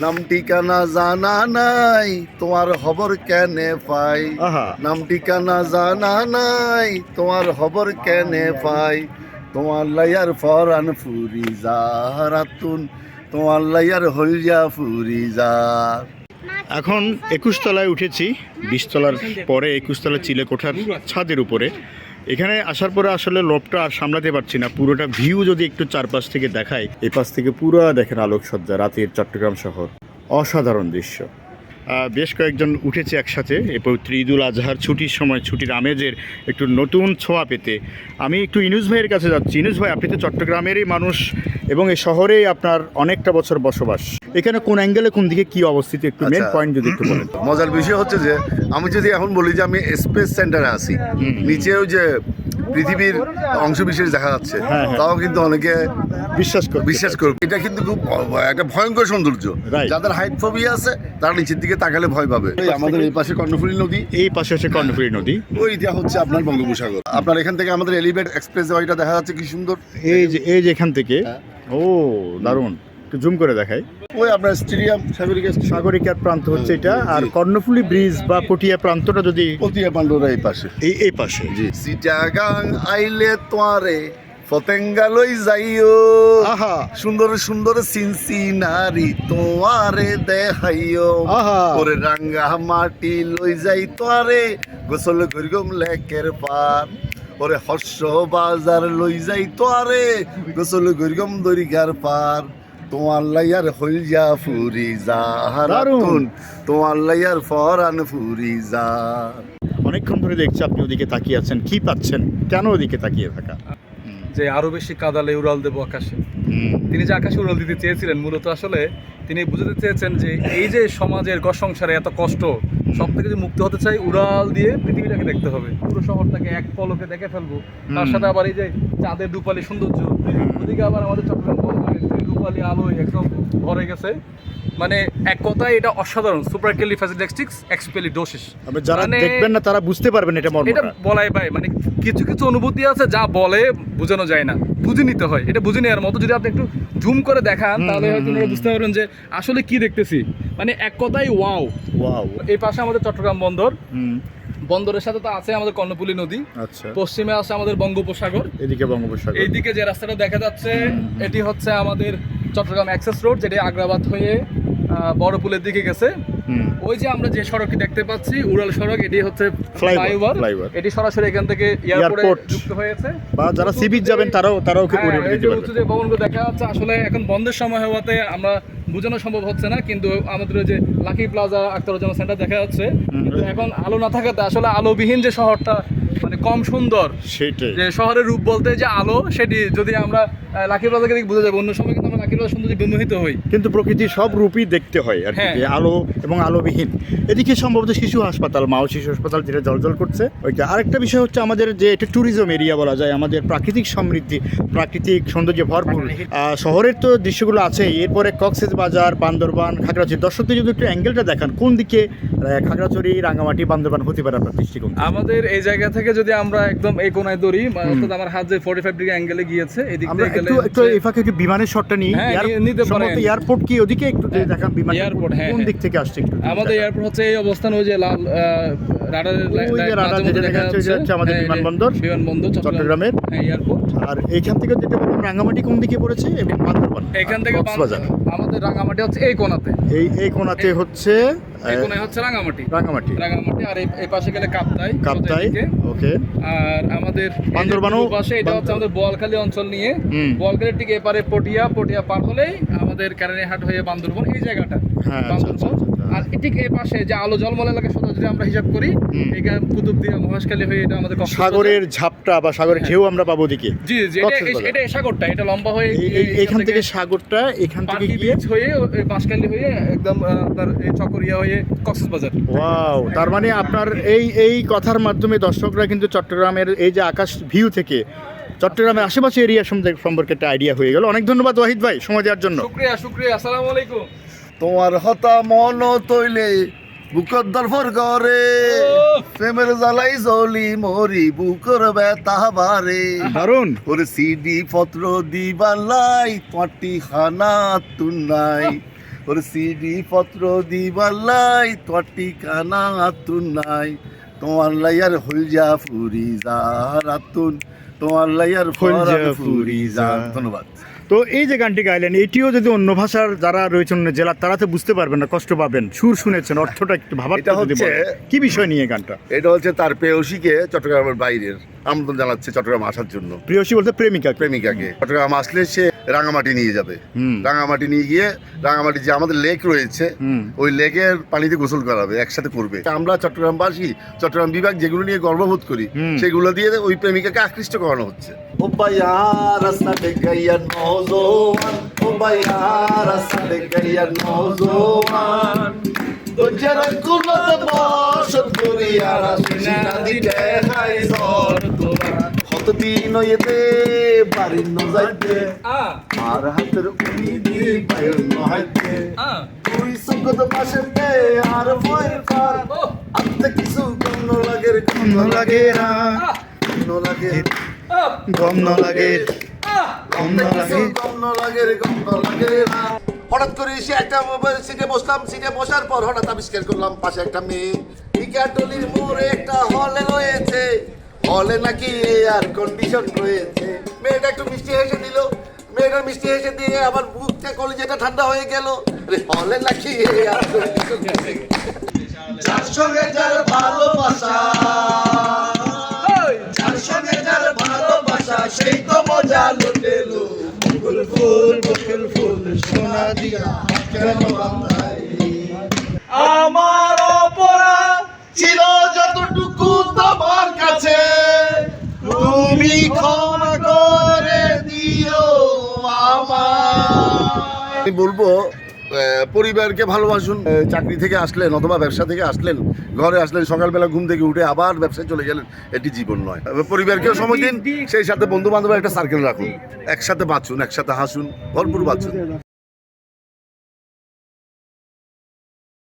নাম ঠিকানা জানা নাই তোমার খবর কেনে পাই, নাম ঠিকানা জানা নাই তোমার খবর কেনে পাই, তোমার লাইয়ার ফরান ফুরি যা রাতুন, তোমার লাইয়ার হলজা ফুরি যা। এখন 21 তলায় উঠেছি, 20 তলার পরে 21 তলা চিলেকোঠার ছাদের উপরে। এখানে আসার পরে আসলে লোভটা আর সামলাতে পারছি না, পুরোটা ভিউ যদি একটু চারপাশ থেকে দেখাই। এই পাশ থেকে পুরো দেখেন আলোকসজ্জা, রাতের চট্টগ্রাম শহর, অসাধারণ দৃশ্য। বেশ কয়েকজন উঠেছে একসাথে এই পবিত্র ঈদুল আজহার ছুটির সময়, ছুটির আমেজের একটু নতুন ছোঁয়া পেতে। আমি একটু ইনুস ভাইয়ের কাছে যাচ্ছি। ইনুস ভাই, আপনি তো চট্টগ্রামেরই মানুষ এবং এই শহরেই আপনার অনেকটা বছর বসবাস। এখানে কোন অ্যাঙ্গেলে কোন দিকে কি অবস্থিত একটু মেন পয়েন্ট যদি একটু বলেন। মজার বিষয় হচ্ছে যে আমি যদি এখন বলি যে আমি স্পেস সেন্টারে আছি, নিচেও যে পৃথিবীর অংশ বিশেষ দেখা যাচ্ছে, তাও কিন্তু অনেকে বিশ্বাস করবে। এটা কিন্তু খুব একটা ভয়ঙ্কর সৌন্দর্য। যাদের হাইট ফোবিয়া আছে তারা নিচের দিকে তাকালে ভয় পাবে। আমাদের এই পাশে কর্ণফুলী নদী, এই পাশে হচ্ছে কর্ণফুলী নদী, ওইটা হচ্ছে আপনার বঙ্গোপসাগর। আপনার এখান থেকে আমাদের এলিভেট এক্সপ্রেস ওয়াইটা দেখা যাচ্ছে কি সুন্দর। এই যে এখান থেকে, ও দারুণ, একটু জুম করে দেখাই। ওই আপনার স্টেডিয়াম সাগরিকার প্রান্ত হচ্ছে এটা, আর কর্ণফুলী ব্রিজ বা পটিয়া প্রান্তটা যদি পটিয়া পান্ডোরা এই পাশে, এই পাশে। জি, চিটাগাং আইলে তোয়ারে ফতেঙ্গা লই যাইও, আহা সুন্দর সুন্দর সিনসিনারি তোয়ারে দেখাইও, ওরে রাঙ্গা মাটি লই যাই তোয়ারে গোসল করিগম লেকের পার, ওরে হর্ষ বাজার লই যাই তোয়ারে গোসল করিগম দরিগার পার, তোমার লাইয়ার হইলজা ফুরি যা হারাতুন, তোমার লাইয়ার ফরান ফুরি যা। অনেকক্ষণ ধরে দেখছি আপনি ওদিকে তাকিয়ে আছেন, কি পাচ্ছেন, কেন ওদিকে তাকিয়ে থাকা? যে আরো বেশি কাদালে উড়াল দেবো আকাশে। তিনি যে আকাশে উড়াল দিতে চেয়েছিলেন, মূলত আসলে তিনি বুঝাতে চেয়েছেন যে এই যে সমাজের ঘর সংসারে এত কষ্ট, সব থেকে যে মুক্ত হতে চাই, উড়াল দিয়ে পৃথিবীটাকে দেখতে হবে, পুরো শহরটাকে এক পলকে দেখে ফেলবো। তার সাথে আবার এই যে চাঁদের রূপালী সৌন্দর্য, ওদিকে আবার আমাদের চট্টগ্রাম রূপালী আলোয় একদম ভরে গেছে। মানে এক কথায় এটা অসাধারণ, সুপারক্যালিফ্রাজিলিস্টিক্স। যারা দেখবেন না তারা বুঝতে পারবেন এটা মর্মটা। এটা বলাই ভাই, মানে কিছু কিছু অনুভূতি আছে যা বলে বোঝানো যায় না, বুঝে নিতে হয়। এটা বুঝে নেওয়ার মতো, যদি আপনি একটু জুম করে দেখান তাহলে হয়তো আপনারা বুঝতে পারবেন যে আসলে কি দেখতেছি। মানে এক কথায় ওয়াও। এই পাশে আমাদের চট্টগ্রাম বন্দর, বন্দরের সাথে তো আছে আমাদের কর্ণফুলী নদী, পশ্চিমে আছে আমাদের বঙ্গোপসাগর, এদিকে বঙ্গোপসাগর। এইদিকে যে রাস্তাটা দেখা যাচ্ছে এটি হচ্ছে আমাদের চট্টগ্রাম অ্যাক্সেস রোড, যেটি আগ্রাবাদ হয়ে বড়পুলের দিকে গেছে। ওই যে আমরা যে সড়কটি দেখতে পাচ্ছি উড়াল সড়ক, এটি হচ্ছে ফ্লাইওভার। এটি সরাসরি এখান থেকে এয়ারপোর্টে যুক্ত হয়েছে, বা যারা সি বিচ যাবেন তারাও যে ভবনগুলো দেখা যাচ্ছে। আসলে এখন বন্ধের সময় হওয়াতে আমরা বোঝানো সম্ভব হচ্ছে না, কিন্তু আমাদের ওই যে লাকি প্লাজা আখতারুজ্জামান সেন্টার দেখা যাচ্ছে। কিন্তু এখন আলো না থাকাতে আসলে আলোবিহীন যে শহরটা, মানে কম সুন্দর, সেটাই যে শহরের রূপ বলতে যে আলো, সেটি যদি আমরা লাকি প্লাজাকে দেখে বোঝা যাবে। অন্য সময় কিন্তু আমরা লাকি প্লাজার সৌন্দর্যে বিমোহিত হই, কিন্তু প্রকৃতির সব রূপই দেখতে হয় আর কি, আলো এবং আলোবিহীন। এদিকে সম্ভবত শিশু হাসপাতাল, মাও শিশু হাসপাতাল, যেটা জলজল করছে ওইটা। আরেকটা বিষয় হচ্ছে আমাদের যে এটা ট্যুরিজম এরিয়া বলা যায়, আমাদের প্রাকৃতিক সমৃদ্ধি, প্রাকৃতিক সৌন্দর্যে ভরপুর। শহরের তো দৃশ্যগুলো আছে, এরপরে কক্সবাজার, বান্দরবান, খাগড়াছড়ি। দর্শকদের যদি একটু অ্যাঙ্গেলটা দেখান, কোন দিকে খাগড়াছড়ি, রাঙামাটি, বান্দরবান হতে পারে আপনার দৃষ্টিকোণ? আমাদের এই জায়গা থেকে যদি আমরা একদম এই কোনায় ধরি, অর্থাৎ আমার হাত যে 45 ডিগ্রি অ্যাঙ্গেলে গিয়েছে, এদিক থেকে গেলে একটু এই ফাঁকে একটু বিমানের শটটা নিই। এয়ারপোর্ট কি ওদিকে একটু দেখান, বিমান এয়ারপোর্ট কোন দিক থেকে আসছে একটু? আমাদের এয়ারপোর্ট হচ্ছে এই অবস্থান, ওই যে লাল রাডার দেখা যাচ্ছে আমাদের বিমানবন্দর চট্টগ্রামের এয়ারপোর্ট। আর এইখান থেকে যেটা বললাম রাঙামাটি কোন দিকে পড়েছে এবং বান্দরবান, এখান থেকে আমাদের রাঙামাটি হচ্ছে এই কোনাতে, এই কোনাতে হচ্ছে রাঙামাটি। আর এই পাশে গেলে কাপ্তাই। ওকে। আর আমাদের বান্দরবানও পাশে, এটা হচ্ছে আমাদের বোয়ালখালী অঞ্চল নিয়ে, বোয়ালখালীর ঠিক এপারে পটিয়া পার হলেই আমাদের কারানীহাট হয়ে বান্দরবান, এই জায়গাটা বান্দরবান। আর ঠিক এই পাশে যে আলো জলমল এলাকা, যদি আমরা হিসাব করি, এখানে কুতুবদিয়া, মহেশখালী হয়ে এটা আমাদের সাগরের ঝাপটা বা সাগরের ঢেউ আমরা পাবো দিকে। জি, এটা সাগরটা, এটা লম্বা হয়ে এইখান থেকে সাগরটা, এখান থেকে গিয়ে হয়ে বাঁশখালী হয়ে একদম আপনার চকরিয়া হয়ে কক্সবাজার। ওয়াও! তার মানে আপনার এই কথার মাধ্যমে দর্শকরা কিন্তু চট্টগ্রামের এই যে আকাশ ভিউ থেকে চট্টগ্রামের আশেপাশে এরিয়া সম্পর্কে একটা আইডিয়া হয়ে গেল। অনেক ধন্যবাদ ওয়াহিদ ভাই সময় দেওয়ার জন্য। শুকরিয়া। আসসালামু আলাইকুম। তোমার হতা মন তৈলে বুকর দরফর করে, প্রেমের জ্বালাই জলি মরি বুকর ব্যথা বারে। দারুণ। ওরে সিডি পত্র দিবালাই পাটি খানা তুনাই, ওর সিডি পত্র দিবালাই তোর ঠিকানা আতুন নাই, তোমার লাইয়ার হলজা ফুরি যা রাতুন, তোমার লাইয়ার হলজা হলজা ফুরি ফুরি যা। যা। ধন্যবাদ। তো এই যে গানটি গাইলেন, এটিও যদি অন্য ভাষার যারা রয়েছেন অন্য জেলার, তারা তো বুঝতে পারবেন না, কষ্ট পাবেন। সুর শুনেছেন, অর্থটা একটু ভাবার এটা যদি হচ্ছে- বলেন, কি বিষয় নিয়ে গানটা? এটা হচ্ছে তার প্রেয়সীকে চট্টগ্রামের বাইরের আমন্ত্রণ জানাচ্ছে চট্টগ্রাম আসার জন্য। প্রিয়সী বলতে প্রেমিকা। প্রেমিকাকে চট্টগ্রাম আসলে সে রাঙামাটি নিয়ে যাবে। হুম। রাঙামাটি নিয়ে গিয়ে রাঙামাটি যে আমাদের লেক রয়েছে হুম। ওই লেকের পানিতে গোসল করাবে, একসাথে করবে। আমরা চট্টগ্রামবাসী, চট্টগ্রাম বিভাগ যেগুলো নিয়ে গর্ববোধ করি হুম। সেগুলো দিয়ে ওই প্রেমিকাকে আকৃষ্ট করানো হচ্ছে। ও ভাইয়া রাস্তা দেখাইয়া নওজোয়ান, ও ভাইয়া রাস্তা দেখাইয়া নওজোয়ান, দোজারা কুলতে বসত করিয়া রাশিনা দিতে খাই জর তোরা, কতদিন হইতে বাড়ি ন যাইতে, আর হাতের উনি দি বাইর ন হাইতে, তুই সঙ্গত পাশেতে আর বয়ের কার, আত্মে কিছু কম লাগে রে, কম লাগে না, কম লাগে, গম ন লাগে, কম লাগে রে, কম লাগে না। হঠাৎ করে এসে একটা সিটে বসলাম, সিটে বসার পর হঠাৎ আবিষ্কার করলাম পাশে একটা মেয়ে টিকাটলির মোড়ে একটা হলে রয়েছে, হলে নাকি এয়ার কন্ডিশন রয়েছে। মেয়েটা একটু মিষ্টি হেসে দিল, মেয়েটার মিষ্টি হেসে দিয়ে আমার বুকটা কলিজাটা ঠান্ডা হয়ে গেল। হলে নাকি এয়ার কন্ডিশন রয়েছে। যার সঙ্গে যার ভালোবাসা, যার সঙ্গে যার ভালোবাসা, সেই তো মজা লুটেলো। বকুল ফুল, বকুল ফুল, সোনা দিয়া কেন বাঁধাইলি? আমার অপরাধ ছিল যতটুকু তোমার কাছে, তুমি ক্ষমা করে দিও আমায়। আমি বলবো পরিবারকে ভালোবাসুন। চাকরি থেকে আসলেন অথবা ব্যবসা থেকে আসলেন, ঘরে আসলেন, সকালবেলা ঘুম থেকে উঠে আবার ব্যবসায় চলে গেলেন, এটি জীবন নয়। পরিবারকেও সময় দিন, সেই সাথে বন্ধু বান্ধবের একটা সার্কেল রাখুন, একসাথে বাঁচুন, একসাথে হাসুন, ভরপুর বাঁচুন।